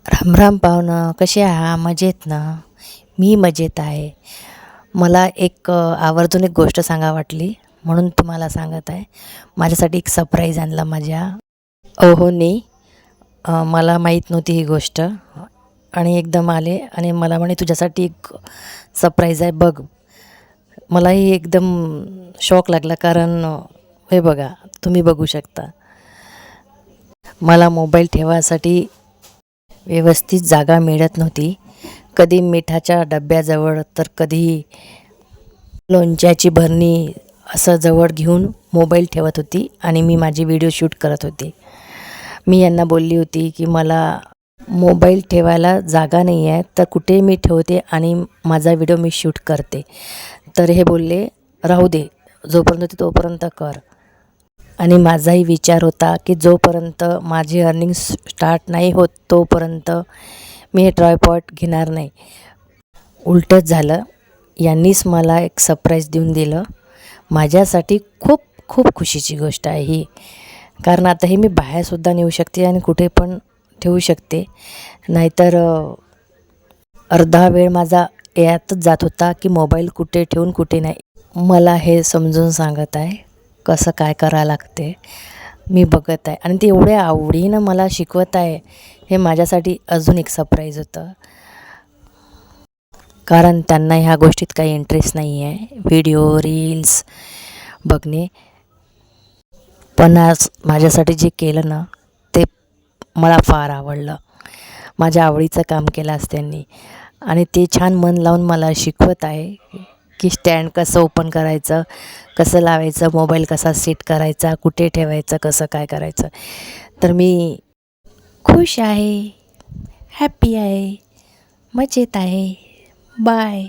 राम राम पाहुणं, कसे आहा? मजेत ना? मी मजेत आहे. मला एक आवर्जून एक गोष्ट सांगा वाटली म्हणून तुम्हाला सांगत आहे. माझ्यासाठी एक सरप्राईज आणला माझ्या ओहोने. मला माहीत नव्हती ही गोष्ट आणि एकदम आले आणि मला म्हणे तुझ्यासाठी एक सरप्राईज आहे बघ. मलाही एकदम शॉक लागला कारण हे बघा, तुम्ही बघू शकता. मला मोबाईल ठेवायसाठी व्यवस्थित जागा मिळत नव्हती. कधी मिठाच्या डब्याजवळ तर कधी लोणच्याची भरणी असं जवळ घेऊन मोबाईल ठेवत होती आणि मी माझी व्हिडिओ शूट करत होते. मी यांना बोलली होती की मला मोबाईल ठेवायला जागा नाही आहे, तर कुठे मी ठेवते आणि माझा व्हिडिओ मी शूट करते. तर हे बोलले राहू दे, जोपर्यंत ते तोपर्यंत कर. आणि माझाही विचार होता की जोपर्यंत माझी अर्निंग स्टार्ट नाही होत तोपर्यंत मी हे ट्रायपॉड घेणार नाही. उलटंच झालं. यांनीच मला एक सरप्राईज देऊन दिलं. माझ्यासाठी खूप खूप खुशीची गोष्ट आहे ही. कारण आता हे मी बाहेरसुद्धा नेऊ शकते आणि कुठे पण ठेवू शकते. नाहीतर अर्धा वेळ माझा यातच जात होता की मोबाईल कुठे ठेवून कुठे नाही. मला हे समजून सांगत आहे कसं काय करावं लागते. मी बघत आहे आणि ते एवढ्या आवडीनं मला शिकवत आहे. हे माझ्यासाठी अजून एक सरप्राईज होतं. कारण त्यांना ह्या गोष्टीत काही इंटरेस्ट नाही आहे, व्हिडिओ रील्स बघणे. पण आज माझ्यासाठी जे केलं ना ते मला फार आवडलं. माझ्या आवडीचं काम केलं आज त्यांनी आणि ते छान मन लावून मला शिकवत आहे की स्टँड कसं ओपन करायचं, कसं लावायचं, मोबाईल कसा सेट करायचा, कुठे ठेवायचं, कसं काय करायचं. तर मी खुश आहे, हॅपी आहे, मजेत आहे. बाय.